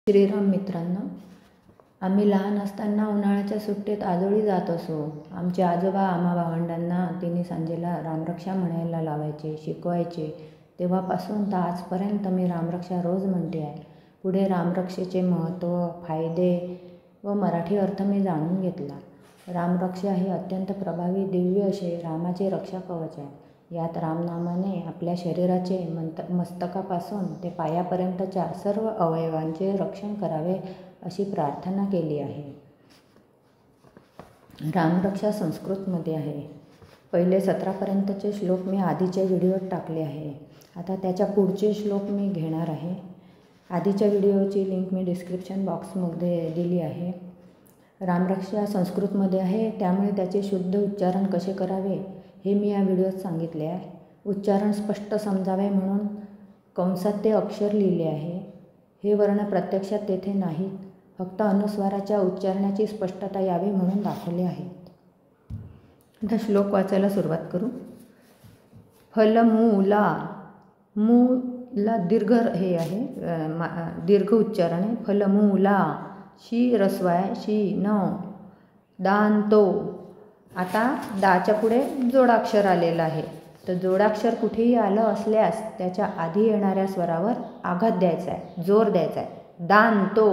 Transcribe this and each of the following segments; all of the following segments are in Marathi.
श्रीराम मित्रांनो, आम्ही लहान असताना उन्हाळ्याच्या सुट्टीत आजोळी जात असो. आमचे आजोबा आम्हा भावंडांना तिन्ही सांजेला रामरक्षा म्हणायला लावायचे, शिकवायचे. तेव्हापासून तर आजपर्यंत मी रामरक्षा रोज म्हणते आहे. पुढे रामरक्षेचे महत्त्व, फायदे व मराठी अर्थ मी जाणून घेतला. रामरक्षा हे अत्यंत प्रभावी दिव्य असे रामाचे रक्षा कवच आहे. यात रामनामाने आपल्या शरीराचे मस्तकापासून ते पायापर्यंतच्या सर्व अवयवांचे रक्षण करावे अशी प्रार्थना केली आहे. रामरक्षा संस्कृतमध्ये आहे. पहिले 17पर्यंतचे श्लोक मी आधीच्या व्हिडिओत टाकले आहे. आता त्याच्या पुढचे श्लोक मी घेणार आहे. आधीच्या व्हिडिओची लिंक मी डिस्क्रिप्शन बॉक्समध्ये दिली आहे. रामरक्षा संस्कृतमध्ये आहे, त्यामुळे त्याचे शुद्ध उच्चारण कसे करावे हे मी या व्हिडिओत सांगितले आहे. उच्चारण स्पष्ट समजावे म्हणून कंसात ते अक्षर लिहिले आहे. हे वर्ण प्रत्यक्षात तेथे नाहीत, फक्त अनुस्वाराच्या उच्चारणाची स्पष्टता यावी म्हणून दाखवले आहेत. आता श्लोक वाचायला सुरुवात करू. फलमूला, मूला दीर्घ हे आहे, दीर्घ उच्चारण आहे. फलमूला, शी रस्वाय, शी न, दांतो. आता दाच्या पुढे जोडाक्षर आलेला आहे. तर जोडाक्षर कुठेही आलं असल्यास त्याच्या आधी येणाऱ्या स्वरावर आघात द्यायचा आहे, जोर द्यायचा आहे. दांतो,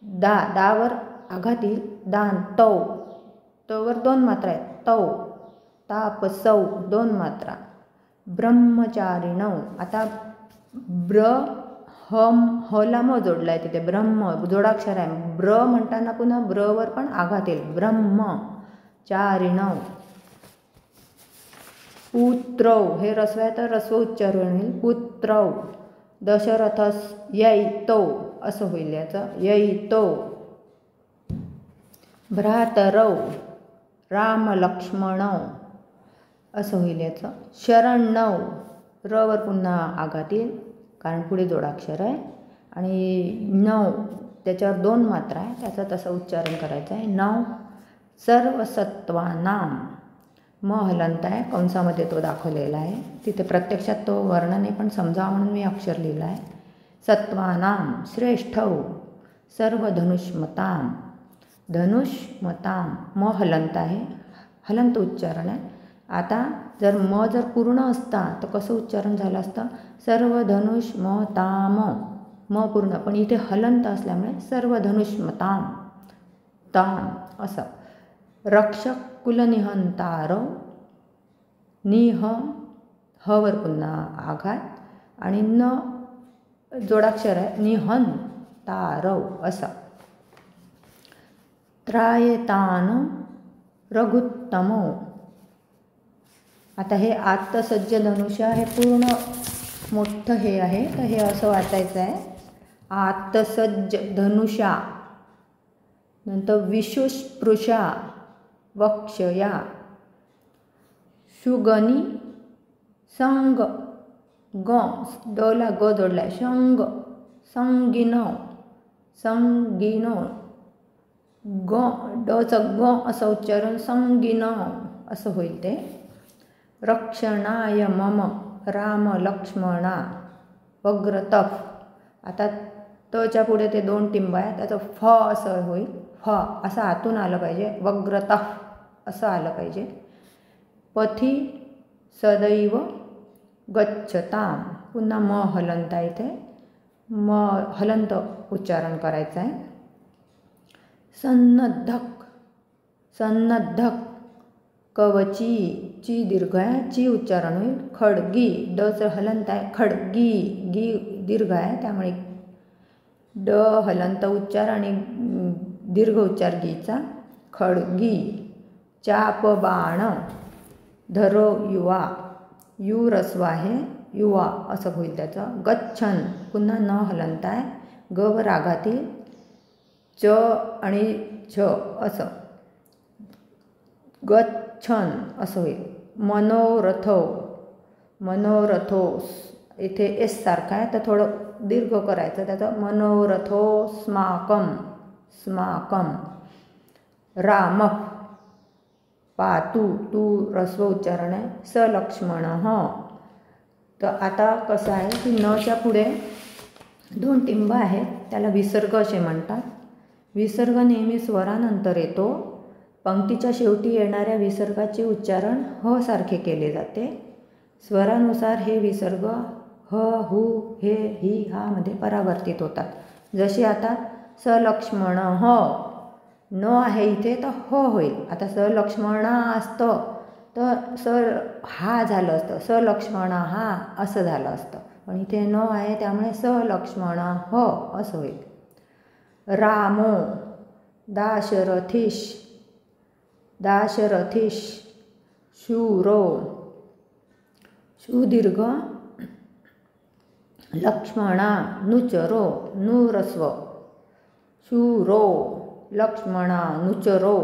दावर आघात येईल. दांतो, तोवर 2 मात्रा आहेत. तौ, ताप, सौ 2 मात्रा. ब्रह्मचारिणौ, आता ब्र हम हला म जोडला आहे तिथे. ब्रह्म जोडाक्षर आहे. ब्र म्हणताना पुन्हा ब्रवर पण आघात येईल. ब्रह्मचारिणौ. पुत्रौ, हे रस्व आहे तर रस्व उच्चारण होईल. पुत्रौ. दशरथस यैतो असं होईल याचं. यैतो. भ्रातरौ, राम लक्ष्मणौ असं होईल याचं. शरणौ, रवर पुन्हा आघात येईल कारण पुढे जोडाक्षर आहे. आणि नौ, त्याच्यावर 2 मात्रा आहे, त्याचं तसं उच्चारण करायचं आहे. नौ. सर्वसत्वानाम, म हलंत आहे, कंसामध्ये तो दाखवलेला आहे. तिथे प्रत्यक्षात तो वर्णने पण समजावा म्हणून मी अक्षर लिहिलं आहे. सत्वानाम श्रेष्ठौ, सर्व धनुष्मताम. धनुष्मताम, म हलंत आहे, हलंत उच्चारण आहे. आता जर म जर पूर्ण असता तर कसं उच्चारण झालं असतं? सर्व धनुष्मताम, म पूर्ण, पण इथे हलंत असल्यामुळे सर्व धनुष्मताम, ताम असं. रक्षक कुलनिहंतारौ, निह, हवर पुन्हा आघात आणि न जोडाक्षर आहे. निहंतारौ असं. त्रायतान रघुत्तमो. आता हे आत्तसज्ज धनुष्य हे पूर्ण मोठं हे आहे, तर हे असं वाचायचं आहे. आत्तसज्ज धनुषा, नंतर विशुस्पृशा वक्षया, शुगनी संग, ग डला ग जोडलाय. शंग, संगिनो, संगिनो. ग डचं ग असं उच्चारण, संगिनो असं होईल ते. रक्षणाय मम, राम लक्ष्मणा. वग्रतफ, आता तच्या पुढे ते 2 टिंब आहे, त्याचं फ असं होईल. फ असं आतून आलं पाहिजे. वग्रतफ असं आलं पाहिजे. पथी सदैव गच्छताम, पुन्हा म हलंत आहे इथे, म हलंत उच्चारण करायचं आहे. सन्नद्धक, सन्नद्धक. कवची, ची दीर्घ आहे, ची उच्चारण होईल. खडगी, डचं हलंत आहे. खडगी, गी दीर्घ आहे, त्यामुळे ड हलंत उच्चार आणि दीर्घ उच्चार गीचा. खडगी. चाप बाण, धरो युवा, यू रस्व आहे, युवा असं होईल त्याचं. गच्छन, पुन्हा न हलंत आहे, गवर आघातील. च आणि छ असं. गच्छन असं होईल. मनोरथो, मनोरथोस, इथे एस सारखा आहे तर थोडं दीर्घ करायचं त्याचं. मनोरथो स्माकम, स्माकम. राम पातू, तू रस्व उच्चारण आहे. सलक्ष्मण. तर आता कसं आहे की नच्या पुढे 2 टिंब आहेत, त्याला विसर्ग असे म्हणतात. विसर्ग नेहमी स्वरानंतर येतो. पंक्तीच्या शेवटी येणाऱ्या विसर्गाचे उच्चारण ह सारखे केले जाते. स्वरानुसार हे विसर्ग ह, हु, हे, ही, हा मध्ये परावर्तित होतात. जसे आता सलक्ष्मण ह, न आहे इथे तर ह होईल. आता सलक्ष्मणा असतं तर हा झालं असतं, सलक्ष्मणा हा असं झालं असतं. पण इथे न आहे त्यामुळे सलक्ष्मणा ह असं होईल. रामो दाशरथीश, दाशरथीश, शूरो, शूदीर्घ, लक्ष्मणा, नुचरो, नुरस्व, शूरो, लक्ष्मणा, नुचरो,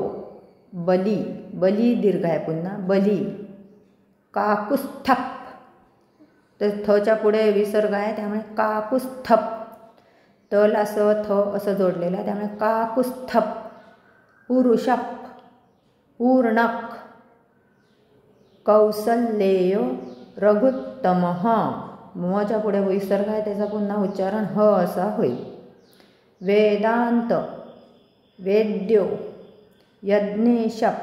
बली, बली दीर्घ आहे पुन्हा, बली, काकुस्थप, तर थच्या पुढे विसर्ग आहे त्यामुळे काकुस्थप, तला स थ असं जोडलेलं आहे त्यामुळे काकुस्थप, पुरुषप, पूर्णक, कौसल्येय, रघुत्तमः, मच्या पुढे विसर्ग आहे त्याचा पुन्हा उच्चारण ह असा होईल. वेदांत, वेद्यो, यज्ञेशप,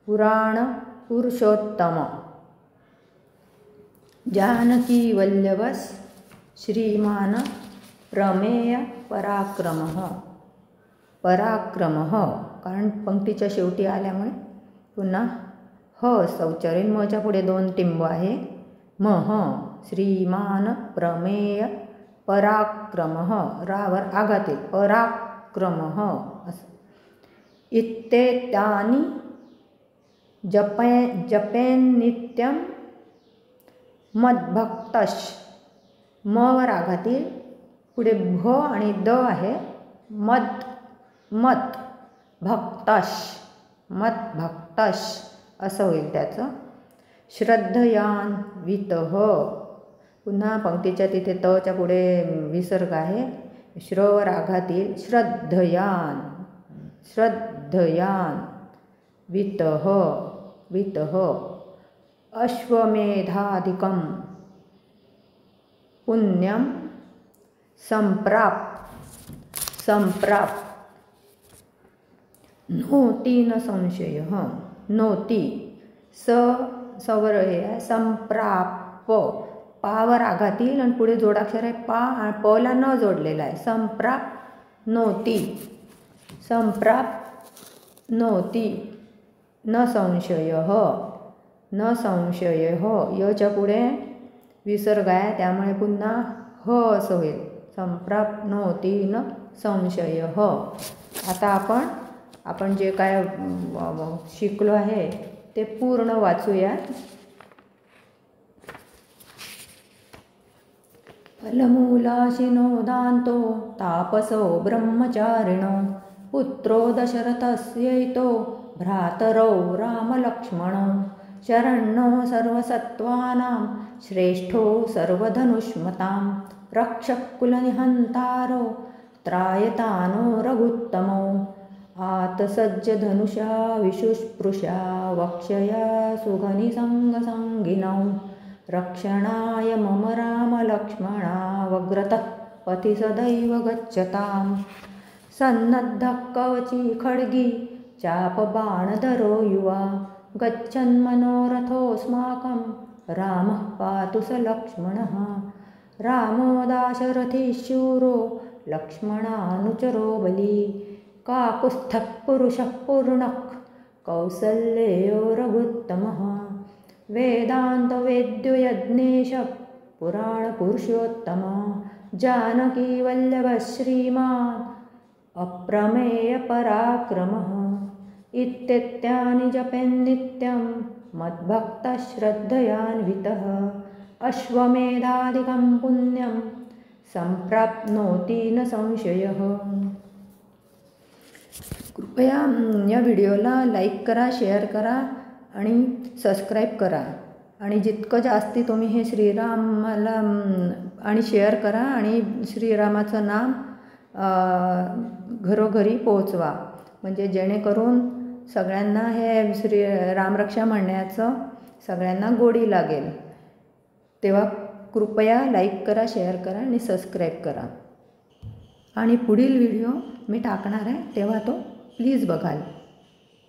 पुराण पुरुषोत्तम, जानकी वल्लभस, श्रीमान, प्रमेय पराक्रमः, पराक्रमः कारण पंक्तीच्या शेवटी आल्यामुळे पुन्हा ह असं उच्चारेल. मच्या पुढे 2 टिंब आहे. मह, श्रीमान, प्रमेय, पराक्रमः, रावर आघातील, पराक्रमः असं. इत्तेतानि जपेन नित्यम मद्भक्तश, म वर आघातील, पुढे भ आणि द आहे. मत भक्तश, मत भक्तश असं होईल त्याचं. श्रद्धयान वितह, पुन्हा पंक्तीच्या तिथे तच्या पुढे विसर्ग आहे. श्रवर आघातील, श्रद्धयान, श्रद्धयान, वितह, वितह. अश्वमेधाधिकम पुण्यम संप्राप, संप्राप. नोती न संशय, नोती, सवर हे आहे. संप्राप, पावर आघातील आणि पुढे जोडाक्षर आहे पा आणि पला न जोडलेला आहे. संप्राप नोती, संप्राप नोती. न संशय, न संशय, यच्या पुढे विसर्ग आहे त्यामुळे पुन्हा ह असं होईल. संप्राप्नोती न संशय. आता आपण जे काय शिकलो आहे ते पूर्ण वाचूया. फलमूलाशिनो दान्तो तापसो ब्रह्मचारिणो पुत्रो दशरथस्यैतो भ्रातरौ रामलक्ष्मणौ शरण्यो सर्वसत्त्वानां श्रेष्ठो सर्वधनुष्मतां रक्षकुलनिहन्तारो त्रायतानो रघुत्तमो आतसज्जधनुषा विशुस्पृशा वक्षया सुघनिसङ्गसङ्गिनौ रक्षणाय मम रामलक्ष्मणा वग्रतः पथि सदैव गच्छताम् सन्नद्धः कवची खड्गी चापबाणधरो युवा गच्छन्मनोरथोऽस्माकं रामः पातु स लक्ष्मणः रामो दाशरथी शूरो लक्ष्मणानुचरो बली काकुस्थः पुरुषः पूर्णः कौसल्येयो रघुत्तमः वेदान्तवेद्यो यज्ञेश पुराणपुरुषोत्तम जानकी वल्लभः श्रीमान् अप्रमेयपराक्रमः इत्येतानि जपेन्नित्यं मद्भक्तः श्रद्धयान्वितः अश्वमेधाधिकं पुण्यं संप्राप्नोति न संशयः. कृपया या व्हिडिओला लाईक करा, शेअर करा आणि सबस्क्राईब करा आणि जितकं जास्ती तुम्ही हे श्रीरामाला आणि शेअर करा आणि श्रीरामाचं नाम घरोघरी पोहोचवा म्हणजे जेणेकरून सगळ्यांना हे श्री रामरक्षा म्हणण्याचं सगळ्यांना गोडी लागेल. तेव्हा कृपया लाईक करा, शेअर करा आणि सबस्क्राईब करा. आणि पुढील व्हिडिओ मी टाकणार आहे तेव्हा तो प्लीज बघाल.